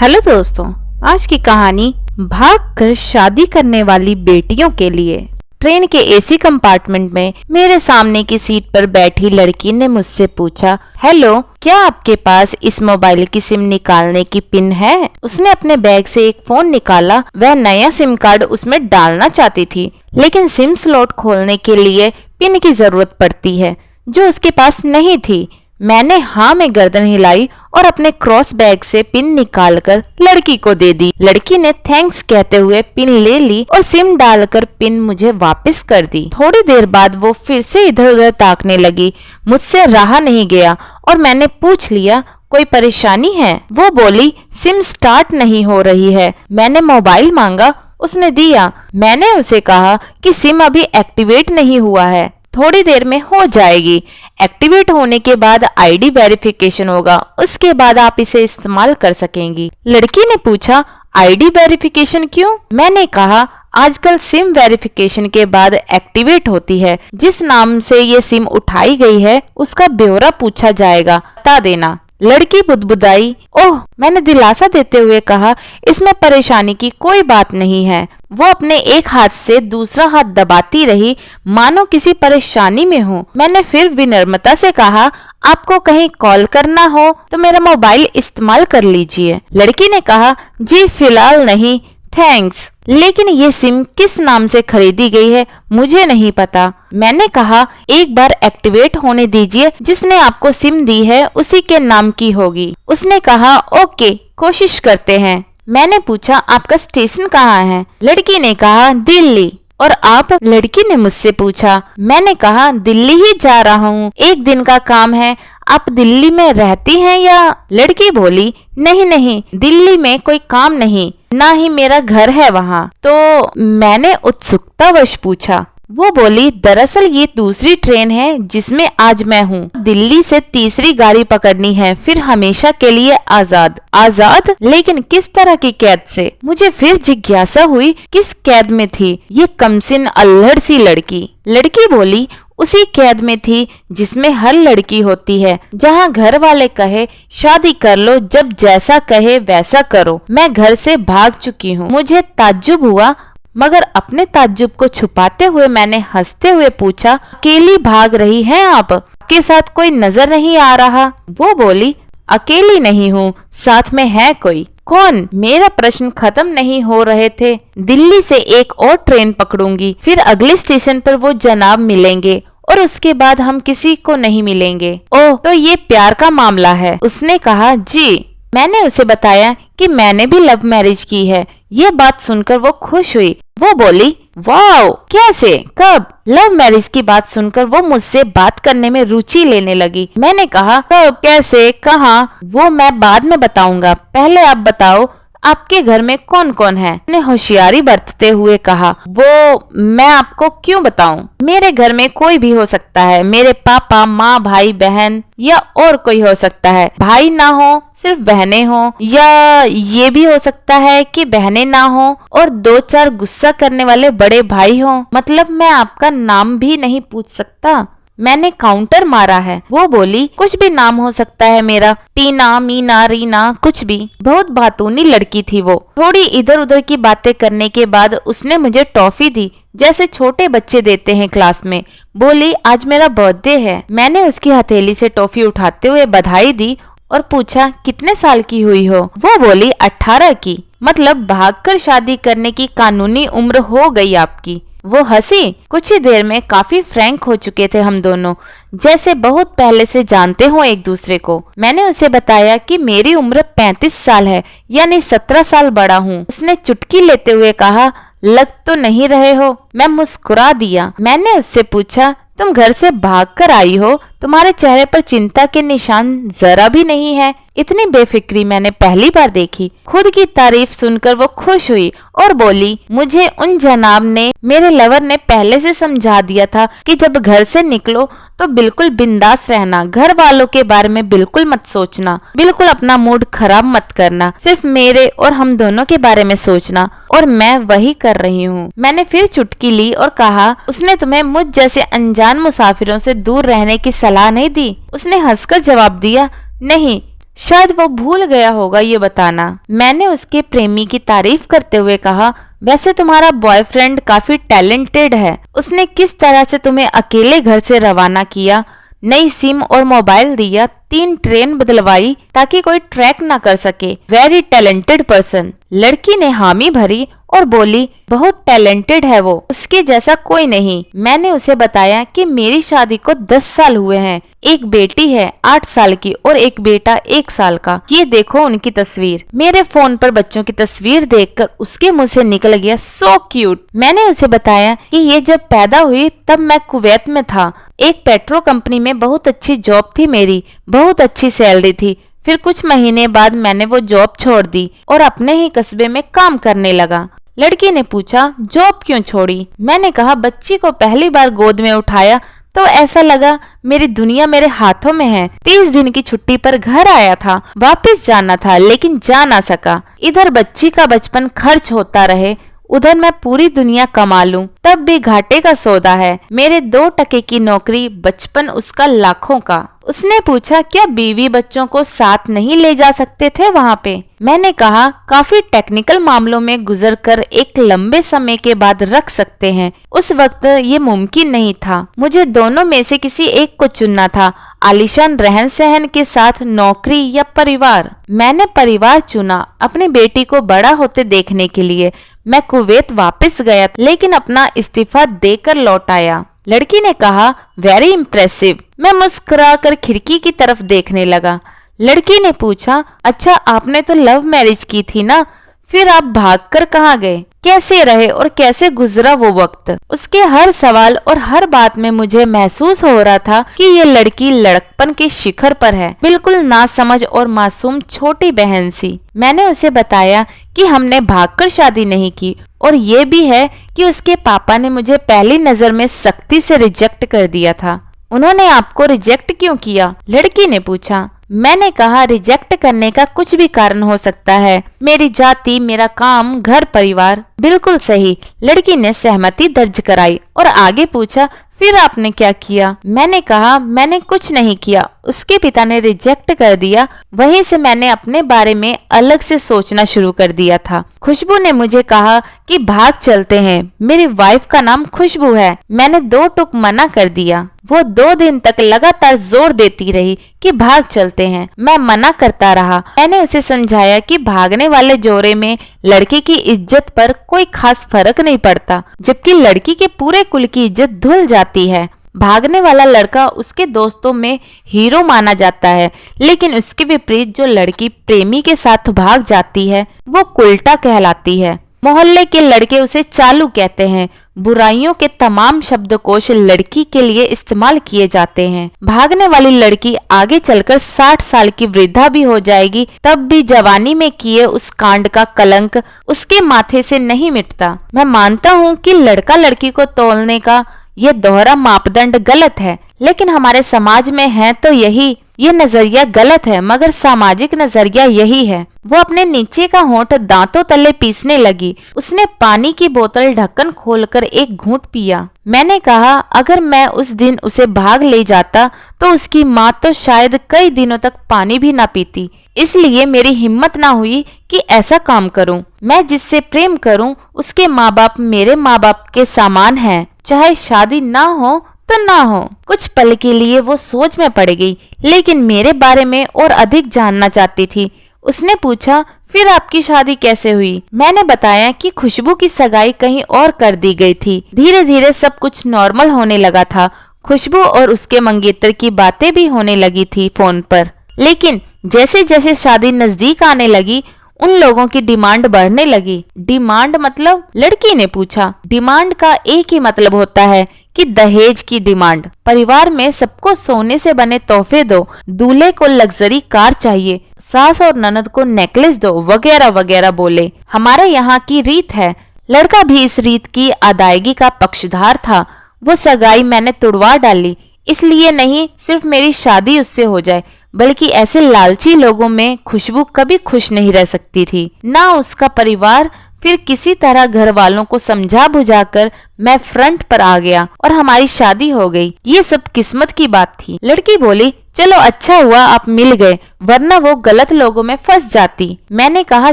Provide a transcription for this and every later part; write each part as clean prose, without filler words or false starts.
Hello दोस्तों, आज की कहानी भागकर शादी करने वाली बेटियों के लिए। ट्रेन के एसी कंपार्टमेंट में मेरे सामने की सीट पर बैठी लड़की ने मुझसे पूछा, हेलो, क्या आपके पास इस मोबाइल की सिम निकालने की पिन है? उसने अपने बैग से एक फोन निकाला। वह नया सिम कार्ड उसमें डालना चाहती थी, लेकिन सिम स्लॉट खोलने के लिए पिन की जरूरत पड़ती है, जो उसके पास नहीं थी। मैंने हाँ में गर्दन हिलाई और अपने क्रॉस बैग से पिन निकालकर लड़की को दे दी। लड़की ने थैंक्स कहते हुए पिन ले ली और सिम डालकर पिन मुझे वापस कर दी। थोड़ी देर बाद वो फिर से इधर उधर ताकने लगी। मुझसे रहा नहीं गया और मैंने पूछ लिया, कोई परेशानी है? वो बोली, सिम स्टार्ट नहीं हो रही है। मैंने मोबाइल मांगा, उसने दिया। मैंने उसे कहा कि सिम अभी एक्टिवेट नहीं हुआ है, थोड़ी देर में हो जाएगी। एक्टिवेट होने के बाद आईडी वेरिफिकेशन होगा, उसके बाद आप इसे इस्तेमाल कर सकेंगी। लड़की ने पूछा, आईडी वेरिफिकेशन क्यों? मैंने कहा, आजकल सिम वेरिफिकेशन के बाद एक्टिवेट होती है। जिस नाम से ये सिम उठाई गई है उसका ब्यौरा पूछा जाएगा, बता देना। लड़की बुदबुदाई। ओह, मैंने दिलासा देते हुए कहा, इसमें परेशानी की कोई बात नहीं है। वो अपने एक हाथ से दूसरा हाथ दबाती रही, मानो किसी परेशानी में हो। मैंने फिर विनम्रता से कहा, आपको कहीं कॉल करना हो तो मेरा मोबाइल इस्तेमाल कर लीजिए। लड़की ने कहा, जी फिलहाल नहीं, थैंक्स, लेकिन ये सिम किस नाम से खरीदी गई है मुझे नहीं पता। मैंने कहा, एक बार एक्टिवेट होने दीजिए, जिसने आपको सिम दी है उसी के नाम की होगी। उसने कहा, ओके, कोशिश करते हैं। मैंने पूछा, आपका स्टेशन कहाँ है? लड़की ने कहा, दिल्ली। और आप? लड़की ने मुझसे पूछा। मैंने कहा, दिल्ली ही जा रहा हूँ, एक दिन का काम है। आप दिल्ली में रहती हैं या? लड़की बोली, नहीं नहीं, दिल्ली में कोई काम नहीं, ना ही मेरा घर है वहाँ। तो मैंने उत्सुकतावश पूछा। वो बोली, दरअसल ये दूसरी ट्रेन है जिसमें आज मैं हूँ। दिल्ली से तीसरी गाड़ी पकड़नी है, फिर हमेशा के लिए आजाद। आजाद? लेकिन किस तरह की कैद से? मुझे फिर जिज्ञासा हुई, किस कैद में थी ये कमसिन अल्हड़ सी लड़की? लड़की बोली, उसी कैद में थी जिसमें हर लड़की होती है, जहाँ घर वाले कहे शादी कर लो, जब जैसा कहे वैसा करो। मैं घर से भाग चुकी हूँ। मुझे ताज्जुब हुआ, मगर अपने ताज्जुब को छुपाते हुए मैंने हंसते हुए पूछा, अकेली भाग रही हैं आप? आपके साथ कोई नजर नहीं आ रहा? वो बोली, अकेली नहीं हूँ, साथ में है कोई। कौन? मेरा प्रश्न खत्म नहीं हो रहे थे। दिल्ली से एक और ट्रेन पकड़ूंगी, फिर अगले स्टेशन पर वो जनाब मिलेंगे और उसके बाद हम किसी को नहीं मिलेंगे। ओह, तो ये प्यार का मामला है? उसने कहा, जी। मैंने उसे बताया कि मैंने भी लव मैरिज की है। ये बात सुनकर वो खुश हुई। वो बोली, वाओ, कैसे, कब? लव मैरिज की बात सुनकर वो मुझसे बात करने में रुचि लेने लगी। मैंने कहा, कब, कैसे, कहाँ? वो मैं बाद में बताऊंगा, पहले आप बताओ, आपके घर में कौन कौन है? मैंने होशियारी बरतते हुए कहा, वो मैं आपको क्यों बताऊं? मेरे घर में कोई भी हो सकता है, मेरे पापा, माँ, भाई, बहन या और कोई हो सकता है। भाई ना हो, सिर्फ बहनें हो, या ये भी हो सकता है कि बहनें ना हो और दो चार गुस्सा करने वाले बड़े भाई हो। मतलब मैं आपका नाम भी नहीं पूछ सकता? मैंने काउंटर मारा है। वो बोली, कुछ भी नाम हो सकता है मेरा, टीना, मीना, रीना, कुछ भी। बहुत बातूनी लड़की थी वो। थोड़ी इधर उधर की बातें करने के बाद उसने मुझे टॉफी दी, जैसे छोटे बच्चे देते हैं क्लास में। बोली, आज मेरा बर्थडे है। मैंने उसकी हथेली से टॉफी उठाते हुए बधाई दी और पूछा, कितने साल की हुई हो? वो बोली, 18 की। मतलब भागकर शादी करने की कानूनी उम्र हो गई आपकी। वो हंसी। कुछ ही देर में काफी फ्रैंक हो चुके थे हम दोनों, जैसे बहुत पहले से जानते हो एक दूसरे को। मैंने उसे बताया कि मेरी उम्र 35 साल है, यानी 17 साल बड़ा हूँ। उसने चुटकी लेते हुए कहा, लग तो नहीं रहे हो। मैं मुस्कुरा दिया। मैंने उससे पूछा, तुम घर से भागकर आई हो, तुम्हारे चेहरे पर चिंता के निशान जरा भी नहीं है। इतनी बेफिक्री मैंने पहली बार देखी। खुद की तारीफ सुनकर वो खुश हुई और बोली, मुझे उन जनाब ने, मेरे लवर ने पहले से समझा दिया था कि जब घर से निकलो तो बिल्कुल बिंदास रहना, घर वालों के बारे में बिल्कुल मत सोचना, बिल्कुल अपना मूड खराब मत करना, सिर्फ मेरे और हम दोनों के बारे में सोचना। और मैं वही कर रही हूँ। मैंने फिर चुटकी ली और कहा, उसने तुम्हें मुझ जैसे अनजान मुसाफिरों से दूर रहने की सलाह नहीं दी? उसने हंसकर जवाब दिया, नहीं, शायद वो भूल गया होगा ये बताना। मैंने उसके प्रेमी की तारीफ करते हुए कहा, वैसे तुम्हारा बॉयफ्रेंड काफी टैलेंटेड है। उसने किस तरह से तुम्हें अकेले घर से रवाना किया, नई सिम और मोबाइल दिया, 3 ट्रेन बदलवाई ताकि कोई ट्रैक ना कर सके। Very talented person. लड़की ने हामी भरी और बोली, बहुत टैलेंटेड है वो, उसके जैसा कोई नहीं। मैंने उसे बताया कि मेरी शादी को 10 साल हुए हैं, एक बेटी है 8 साल की और एक बेटा 1 साल का। ये देखो उनकी तस्वीर। मेरे फोन पर बच्चों की तस्वीर देखकर उसके मुंह से निकल गया, सो क्यूट। मैंने उसे बताया कि ये जब पैदा हुई तब मैं कुवैत में था, एक पेट्रो कंपनी में बहुत अच्छी जॉब थी मेरी, बहुत अच्छी सैलरी थी। फिर कुछ महीने बाद मैंने वो जॉब छोड़ दी और अपने ही कस्बे में काम करने लगा। लड़की ने पूछा, जॉब क्यों छोड़ी? मैंने कहा, बच्ची को पहली बार गोद में उठाया तो ऐसा लगा मेरी दुनिया मेरे हाथों में है। 30 दिन की छुट्टी पर घर आया था, वापस जाना था लेकिन जा ना सका। इधर बच्ची का बचपन खर्च होता रहे, उधर मैं पूरी दुनिया कमा लूं तब भी घाटे का सौदा है। मेरे 2 टके की नौकरी, बचपन उसका लाखों का। उसने पूछा, क्या बीवी बच्चों को साथ नहीं ले जा सकते थे वहाँ पे? मैंने कहा, काफी टेक्निकल मामलों में गुजरकर एक लंबे समय के बाद रख सकते हैं। उस वक्त ये मुमकिन नहीं था। मुझे दोनों में से किसी एक को चुनना था, आलीशान रहन सहन के साथ नौकरी या परिवार। मैंने परिवार चुना, अपनी बेटी को बड़ा होते देखने के लिए। मैं कुवैत वापस गया लेकिन अपना इस्तीफा देकर लौट आया। लड़की ने कहा, वेरी इम्प्रेसिव। मैं मुस्कुराकर खिड़की की तरफ देखने लगा। लड़की ने पूछा, अच्छा आपने तो लव मैरिज की थी ना, फिर आप भागकर कहाँ गए? कैसे रहे और कैसे गुजरा वो वक्त? उसके हर सवाल और हर बात में मुझे महसूस हो रहा था कि ये लड़की लड़कपन के शिखर पर है, बिल्कुल नासमझ और मासूम छोटी बहन सी। मैंने उसे बताया कि हमने भागकर शादी नहीं की और ये भी है कि उसके पापा ने मुझे पहली नजर में सख्ती से रिजेक्ट कर दिया था। उन्होंने आपको रिजेक्ट क्यों किया? लड़की ने पूछा। मैंने कहा, रिजेक्ट करने का कुछ भी कारण हो सकता है, मेरी जाति, मेरा काम, घर परिवार। बिल्कुल सही। लड़की ने सहमति दर्ज कराई और आगे पूछा, फिर आपने क्या किया? मैंने कहा, मैंने कुछ नहीं किया, उसके पिता ने रिजेक्ट कर दिया। वहीं से मैंने अपने बारे में अलग से सोचना शुरू कर दिया था। खुशबू ने मुझे कहा कि भाग चलते हैं। मेरी वाइफ का नाम खुशबू है। मैंने 2 टुक मना कर दिया। वो 2 दिन तक लगातार जोर देती रही कि भाग चलते हैं। मैं मना करता रहा। मैंने उसे समझाया कि भागने वाले जोरे में लड़की की इज्जत पर कोई खास फर्क नहीं पड़ता, जबकि लड़की के पूरे कुल की इज्जत धुल जाती है। भागने वाला लड़का उसके दोस्तों में हीरो माना जाता है, लेकिन उसके विपरीत जो लड़की प्रेमी के साथ भाग जाती है वो उल्टा कहलाती है। मोहल्ले के लड़के उसे चालू कहते हैं। बुराइयों के तमाम शब्दकोश लड़की के लिए इस्तेमाल किए जाते हैं। भागने वाली लड़की आगे चलकर 60 साल की वृद्धा भी हो जाएगी, तब भी जवानी में किए उस कांड का कलंक उसके माथे से नहीं मिटता। मैं मानता हूँ कि लड़का लड़की को तोलने का यह दोहरा मापदंड गलत है, लेकिन हमारे समाज में है तो यही। ये नजरिया गलत है, मगर सामाजिक नजरिया यही है। वो अपने नीचे का होंठ दांतों तले पीसने लगी। उसने पानी की बोतल ढक्कन खोलकर एक घूंट पिया। मैंने कहा, अगर मैं उस दिन उसे भाग ले जाता तो उसकी माँ तो शायद कई दिनों तक पानी भी ना पीती। इसलिए मेरी हिम्मत ना हुई कि ऐसा काम करूं। मैं जिससे प्रेम करूं उसके माँ बाप मेरे माँ बाप के समान हैं, चाहे शादी ना हो तो ना हो। कुछ पल के लिए वो सोच में पड़ गई, लेकिन मेरे बारे में और अधिक जानना चाहती थी। उसने पूछा, फिर आपकी शादी कैसे हुई? मैंने बताया कि खुशबू की सगाई कहीं और कर दी गई थी। धीरे धीरे सब कुछ नॉर्मल होने लगा था। खुशबू और उसके मंगेतर की बातें भी होने लगी थी फोन पर, लेकिन जैसे जैसे शादी नजदीक आने लगी उन लोगों की डिमांड बढ़ने लगी। डिमांड मतलब? लड़की ने पूछा। डिमांड का एक ही मतलब होता है कि दहेज की डिमांड। परिवार में सबको सोने से बने तोहफे दो, दूल्हे को लग्जरी कार चाहिए, सास और ननद को नेकलेस दो, वगैरह वगैरह बोले। हमारे यहाँ की रीत है। लड़का भी इस रीत की अदायगी का पक्षधार था। वो सगाई मैंने तुड़वा डाली, इसलिए नहीं सिर्फ मेरी शादी उससे हो जाए, बल्कि ऐसे लालची लोगों में खुशबू कभी खुश नहीं रह सकती थी। ना उसका परिवार, फिर किसी तरह घर वालों को समझा बुझाकर मैं फ्रंट पर आ गया और हमारी शादी हो गई। ये सब किस्मत की बात थी। लड़की बोली, चलो अच्छा हुआ आप मिल गए, वरना वो गलत लोगों में फंस जाती। मैंने कहा,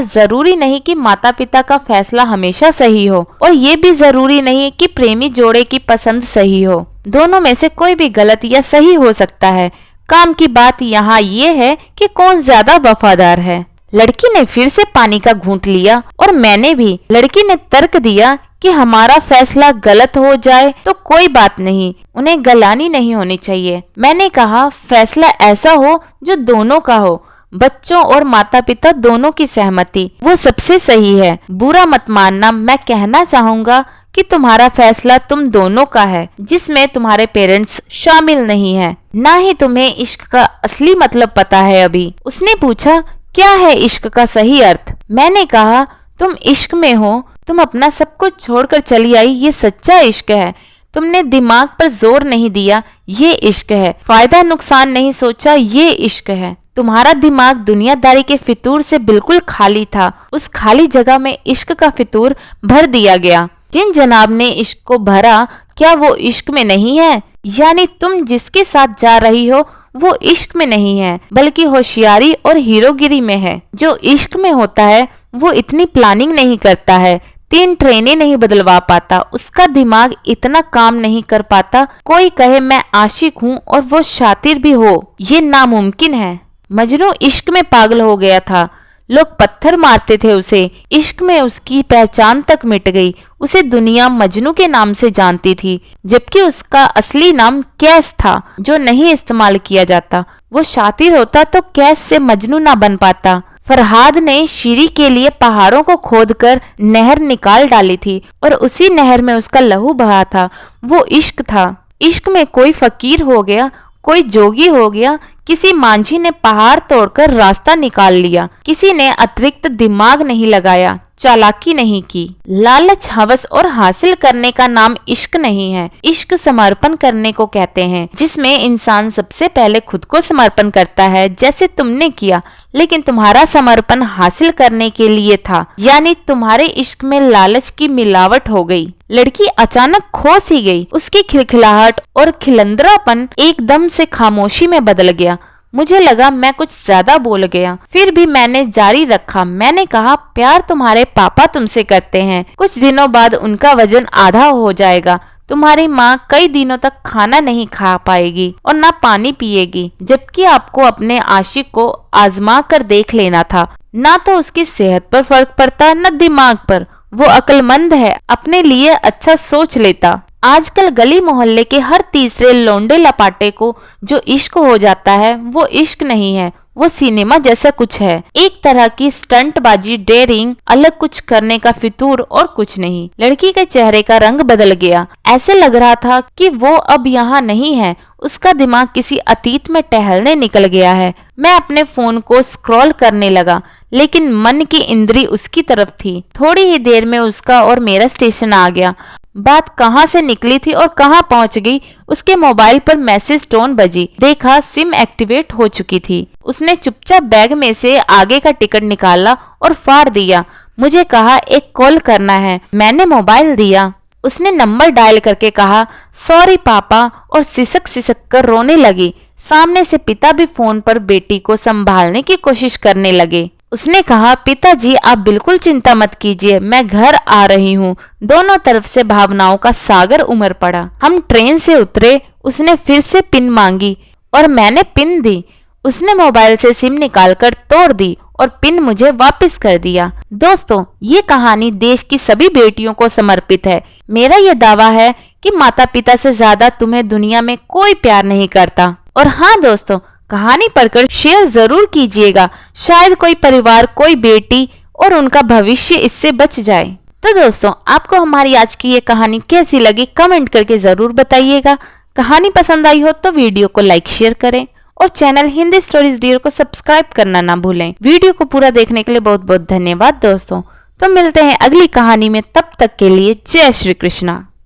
जरूरी नहीं कि माता पिता का फैसला हमेशा सही हो, और ये भी जरूरी नहीं कि प्रेमी जोड़े की पसंद सही हो। दोनों में से कोई भी गलत या सही हो सकता है। काम की बात यहाँ ये है कि कौन ज्यादा वफादार है। लड़की ने फिर से पानी का घूंट लिया और मैंने भी। लड़की ने तर्क दिया कि हमारा फैसला गलत हो जाए तो कोई बात नहीं, उन्हें गलानी नहीं होनी चाहिए। मैंने कहा, फैसला ऐसा हो जो दोनों का हो, बच्चों और माता पिता दोनों की सहमति, वो सबसे सही है। बुरा मत मानना, मैं कहना चाहूँगा कि तुम्हारा फैसला तुम दोनों का है, जिसमें तुम्हारे पेरेंट्स शामिल नहीं है। ना ही तुम्हें इश्क का असली मतलब पता है अभी। उसने पूछा, क्या है इश्क का सही अर्थ? मैंने कहा, तुम इश्क में हो, तुम अपना सब कुछ छोड़कर चली आई, ये सच्चा इश्क है। तुमने दिमाग पर जोर नहीं दिया, ये इश्क है। फायदा नुकसान नहीं सोचा, ये इश्क है। तुम्हारा दिमाग दुनियादारी के फितूर से बिल्कुल खाली था। उस खाली जगह में इश्क का फितूर भर दिया गया। जिन जनाब ने इश्क को भरा, क्या वो इश्क में नहीं है? यानी तुम जिसके साथ जा रही हो वो इश्क में नहीं है, बल्कि होशियारी और हीरोगिरी में है। जो इश्क में होता है वो इतनी प्लानिंग नहीं करता है, 3 ट्रेनें नहीं बदलवा पाता, उसका दिमाग इतना काम नहीं कर पाता। कोई कहे मैं आशिक हूँ और वो शातिर भी हो, ये नामुमकिन है। मजनू इश्क में पागल हो गया था। लोग पत्थर मारते थे उसे। इश्क में उसकी पहचान तक मिट गई। उसे दुनिया मजनू के नाम से जानती थी, जबकि उसका असली नाम कैस था, जो नहीं इस्तेमाल किया जाता। वो शातिर होता तो कैस से मजनू ना बन पाता। फरहाद ने शीरी के लिए पहाड़ों को खोदकर नहर निकाल डाली थी और उसी नहर में उसका लहू बहा था। वो इश्क था। इश्क में कोई फकीर हो गया, कोई जोगी हो गया, किसी मांझी ने पहाड़ तोड़कर रास्ता निकाल लिया, किसी ने अतिरिक्त दिमाग नहीं लगाया, चालाकी नहीं की। लालच, हवस और हासिल करने का नाम इश्क नहीं है। इश्क समर्पण करने को कहते हैं, जिसमें इंसान सबसे पहले खुद को समर्पण करता है, जैसे तुमने किया। लेकिन तुम्हारा समर्पण हासिल करने के लिए था, यानी तुम्हारे इश्क में लालच की मिलावट हो गई। लड़की अचानक खो सी गई। उसकी खिलखिलाहट और खिलंदरापन एकदम से खामोशी में बदल गया। मुझे लगा मैं कुछ ज्यादा बोल गया, फिर भी मैंने जारी रखा। मैंने कहा, प्यार तुम्हारे पापा तुमसे करते हैं। कुछ दिनों बाद उनका वजन आधा हो जाएगा। तुम्हारी माँ कई दिनों तक खाना नहीं खा पाएगी और ना पानी पिएगी, जबकि आपको अपने आशिक को आजमा कर देख लेना था। ना तो उसकी सेहत पर फर्क पड़ता, न दिमाग पर। वो अक्लमंद है, अपने लिए अच्छा सोच लेता। आजकल गली मोहल्ले के हर तीसरे लौंडे लपाटे को जो इश्क हो जाता है, वो इश्क नहीं है, वो सिनेमा जैसा कुछ है। एक तरह की स्टंटबाजी, डेयरिंग, अलग कुछ करने का फितूर और कुछ नहीं। लड़की के चेहरे का रंग बदल गया। ऐसे लग रहा था कि वो अब यहाँ नहीं है। उसका दिमाग किसी अतीत में टहलने निकल गया है। मैं अपने फोन को स्क्रॉल करने लगा, लेकिन मन की इंद्री उसकी तरफ थी। थोड़ी ही देर में उसका और मेरा स्टेशन आ गया। बात कहाँ से निकली थी और कहाँ पहुँच गई, उसके मोबाइल पर मैसेज टोन बजी। देखा, सिम एक्टिवेट हो चुकी थी। उसने चुपचाप बैग में से आगे का टिकट निकाला और फाड़ दिया। मुझे कहा, एक कॉल करना है। मैंने मोबाइल दिया। उसने नंबर डायल करके कहा, सॉरी पापा, और सिसक सिसक कर रोने लगी। सामने से पिता भी फोन पर बेटी को संभालने की कोशिश करने लगे। उसने कहा, पिताजी आप बिल्कुल चिंता मत कीजिए, मैं घर आ रही हूँ। दोनों तरफ से भावनाओं का सागर उमड़ पड़ा। हम ट्रेन से उतरे। उसने फिर से पिन मांगी और मैंने पिन दी। उसने मोबाइल से सिम निकालकर तोड़ दी और पिन मुझे वापस कर दिया। दोस्तों, ये कहानी देश की सभी बेटियों को समर्पित है। मेरा ये दावा है कि माता पिता से ज्यादा तुम्हें दुनिया में कोई प्यार नहीं करता। और हाँ दोस्तों, कहानी पढ़कर शेयर जरूर कीजिएगा। शायद कोई परिवार, कोई बेटी और उनका भविष्य इससे बच जाए। तो दोस्तों, आपको हमारी आज की ये कहानी कैसी लगी कमेंट करके जरूर बताइएगा। कहानी पसंद आई हो तो वीडियो को लाइक शेयर करें और चैनल हिंदी स्टोरीज डियर को सब्सक्राइब करना ना भूलें। वीडियो को पूरा देखने के लिए बहुत बहुत धन्यवाद दोस्तों। तो मिलते हैं अगली कहानी में, तब तक के लिए जय श्री कृष्णा।